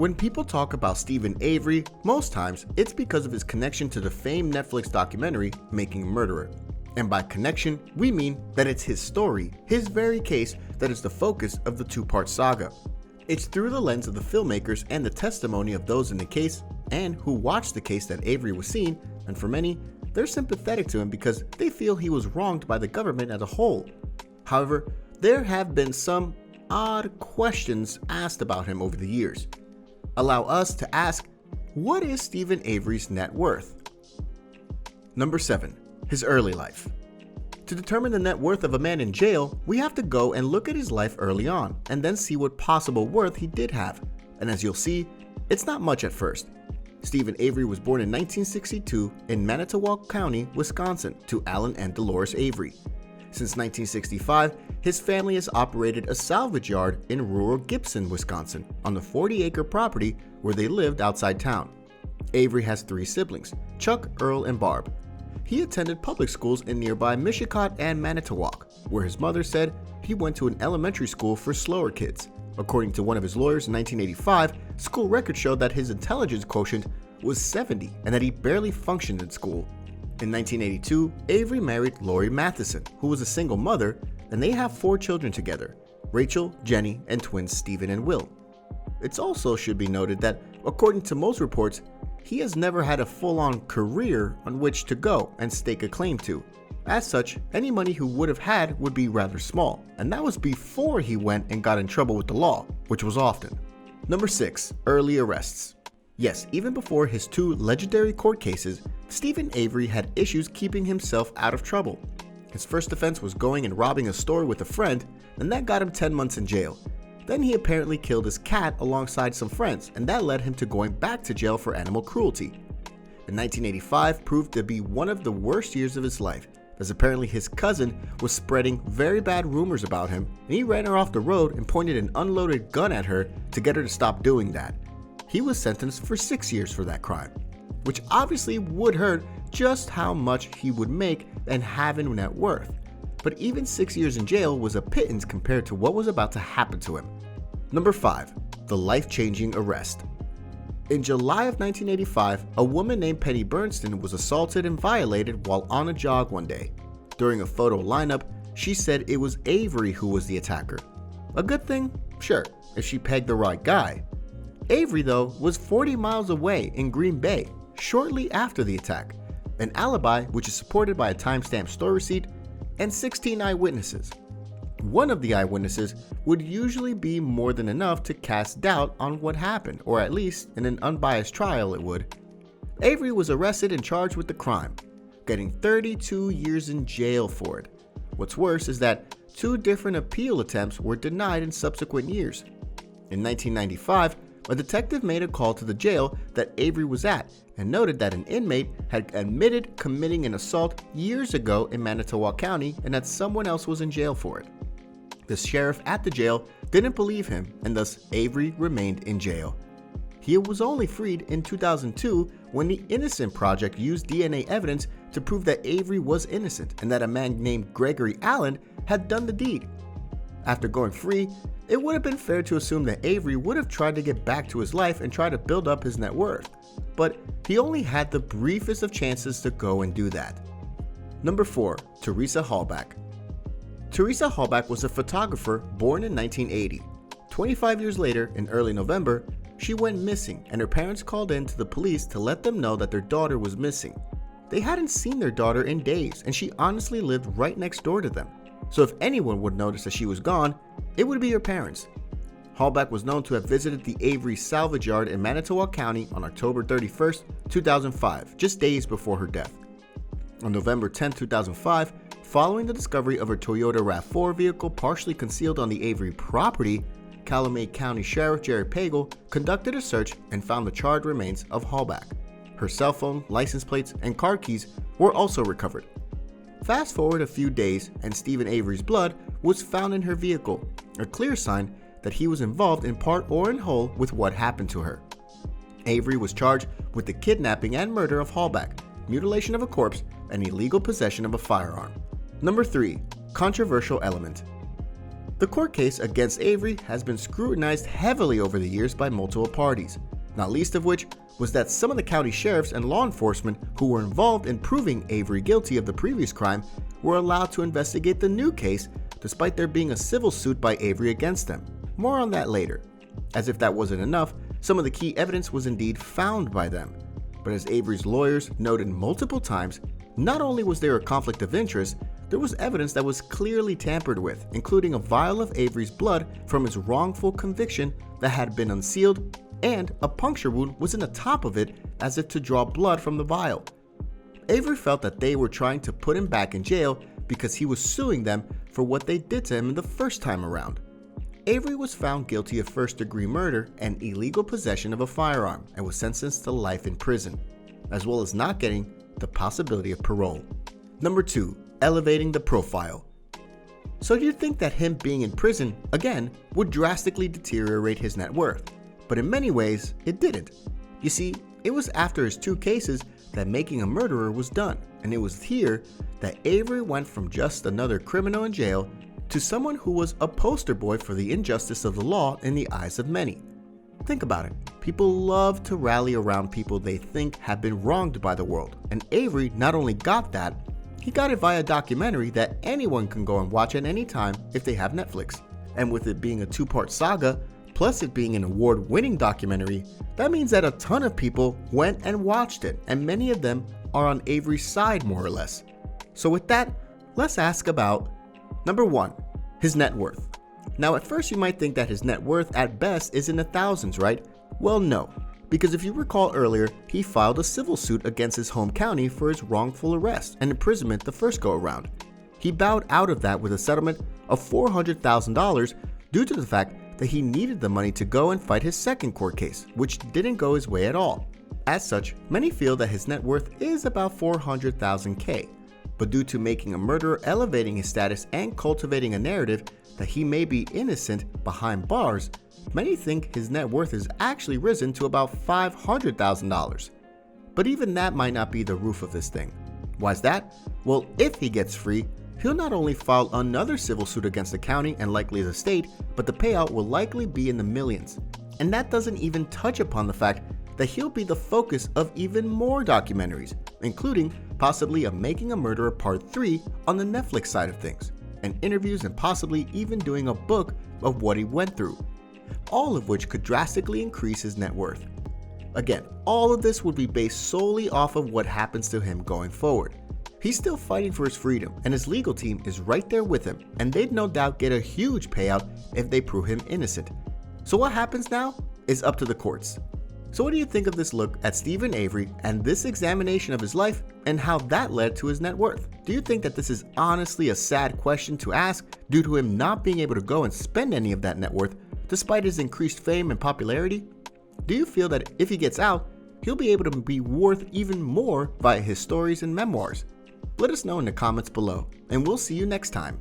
When people talk about Steven Avery, most times it's because of his connection to the famed Netflix documentary Making a Murderer. And by connection, we mean that it's his story, his very case, that is the focus of the two-part saga. It's through the lens of the filmmakers and the testimony of those in the case and who watched the case that Avery was seen, and for many, they're sympathetic to him because they feel he was wronged by the government as a whole. However, there have been some odd questions asked about him over the years. Allow us to ask, what is Steven Avery's net worth? Number 7. His early life. To determine the net worth of a man in jail, we have to go and look at his life early on, and then see what possible worth he did have. And as you'll see, it's not much at first. Steven Avery was born in 1962 in Manitowoc County, Wisconsin, to Alan and Dolores Avery. Since 1965, his family has operated a salvage yard in rural Gibson, Wisconsin, on the 40-acre property where they lived outside town. Avery has 3 siblings, Chuck, Earl, and Barb. He attended public schools in nearby Mishicot and Manitowoc, where his mother said he went to an elementary school for slower kids. According to one of his lawyers in 1985, school records showed that his intelligence quotient was 70 and that he barely functioned in school. In 1982, Avery married Lori Matheson, who was a single mother, and they have 4 children together, Rachel, Jenny, and twins Stephen and Will. It also should be noted that, according to most reports, he has never had a full-on career on which to go and stake a claim to. As such, any money he would have had would be rather small, and that was before he went and got in trouble with the law, which was often. Number 6. Early arrests. Yes, even before his 2 legendary court cases, Steven Avery had issues keeping himself out of trouble. His first offense was going and robbing a store with a friend, and that got him 10 months in jail. Then he apparently killed his cat alongside some friends, and that led him to going back to jail for animal cruelty. In 1985 proved to be one of the worst years of his life, as apparently his cousin was spreading very bad rumors about him, and he ran her off the road and pointed an unloaded gun at her to get her to stop doing that. He was sentenced for 6 years for that crime, which obviously would hurt just how much he would make and have in net worth. But even 6 years in jail was a pittance compared to what was about to happen to him. Number 5. The life-changing arrest. In July of 1985, a woman named Penny Bernstein was assaulted and violated while on a jog one day. During a photo lineup, she said it was Avery who was the attacker. A good thing? Sure, if she pegged the right guy. Avery, though, was 40 miles away in Green Bay shortly after the attack, an alibi which is supported by a timestamped store receipt and 16 eyewitnesses. One of the eyewitnesses would usually be more than enough to cast doubt on what happened, or at least in an unbiased trial it would. Avery was arrested and charged with the crime, getting 32 years in jail for it. What's worse is that 2 different appeal attempts were denied in subsequent years. In 1995, a detective made a call to the jail that Avery was at and noted that an inmate had admitted committing an assault years ago in Manitowoc County and that someone else was in jail for it. The sheriff at the jail didn't believe him, and thus Avery remained in jail. He was only freed in 2002 when the Innocent Project used DNA evidence to prove that Avery was innocent and that a man named Gregory Allen had done the deed. After going free, it would have been fair to assume that Avery would have tried to get back to his life and try to build up his net worth, but he only had the briefest of chances to go and do that. Number 4. Theresa Halbach. Theresa Halbach was a photographer born in 1980. 25 years later, in early November, she went missing and her parents called in to the police to let them know that their daughter was missing. They hadn't seen their daughter in days and she honestly lived right next door to them. So if anyone would notice that she was gone, it would be her parents. Halbach was known to have visited the Avery salvage yard in Manitowoc County on October 31, 2005, just days before her death. On November 10, 2005, following the discovery of her Toyota RAV4 vehicle partially concealed on the Avery property, Calumet County Sheriff Jerry Pagel conducted a search and found the charred remains of Halbach. Her cell phone, license plates, and car keys were also recovered. Fast forward a few days and Steven Avery's blood was found in her vehicle, a clear sign that he was involved in part or in whole with what happened to her. Avery was charged with the kidnapping and murder of Halbach, mutilation of a corpse, and illegal possession of a firearm. Number 3. Controversial element. The court case against Avery has been scrutinized heavily over the years by multiple parties, not least of which was that some of the county sheriffs and law enforcement who were involved in proving Avery guilty of the previous crime were allowed to investigate the new case despite there being a civil suit by Avery against them. More on that later. As if that wasn't enough, some of the key evidence was indeed found by them. But as Avery's lawyers noted multiple times, not only was there a conflict of interest, there was evidence that was clearly tampered with, including a vial of Avery's blood from his wrongful conviction that had been unsealed, and a puncture wound was in the top of it as if to draw blood from the vial. Avery felt that they were trying to put him back in jail because he was suing them for what they did to him the first time around. Avery was found guilty of first-degree murder and illegal possession of a firearm and was sentenced to life in prison, as well as not getting the possibility of parole. Number 2. Elevating the profile. So you'd think that him being in prison, again, would drastically deteriorate his net worth, but in many ways, it didn't. You see, it was after his 2 cases that Making a Murderer was done, and it was here that Avery went from just another criminal in jail to someone who was a poster boy for the injustice of the law in the eyes of many. Think about it. People love to rally around people they think have been wronged by the world, and Avery not only got that, he got it via a documentary that anyone can go and watch at any time if they have Netflix. And with it being a 2-part saga, plus it being an award-winning documentary, that means that a ton of people went and watched it, and many of them are on Avery's side more or less. So with that, let's ask about number 1, his net worth. Now at first you might think that his net worth at best is in the thousands, right? Well, no, because if you recall earlier, he filed a civil suit against his home county for his wrongful arrest and imprisonment the first go around. He bowed out of that with a settlement of $400,000 due to the fact that he needed the money to go and fight his second court case, which didn't go his way at all. As such, many feel that his net worth is about $400,000K. But due to Making a Murderer elevating his status and cultivating a narrative that he may be innocent behind bars, many think his net worth has actually risen to about $500,000. But even that might not be the roof of this thing. Why's that? Well, if he gets free, he'll not only file another civil suit against the county and likely the state, but the payout will likely be in the millions. And that doesn't even touch upon the fact that he'll be the focus of even more documentaries, including possibly a Making a Murderer Part 3 on the Netflix side of things, and interviews and possibly even doing a book of what he went through, all of which could drastically increase his net worth. Again, all of this would be based solely off of what happens to him going forward. He's still fighting for his freedom, and his legal team is right there with him, and they'd no doubt get a huge payout if they prove him innocent. So what happens now is up to the courts. So what do you think of this look at Steven Avery and this examination of his life and how that led to his net worth? Do you think that this is honestly a sad question to ask due to him not being able to go and spend any of that net worth despite his increased fame and popularity? Do you feel that if he gets out, he'll be able to be worth even more via his stories and memoirs? Let us know in the comments below, and we'll see you next time.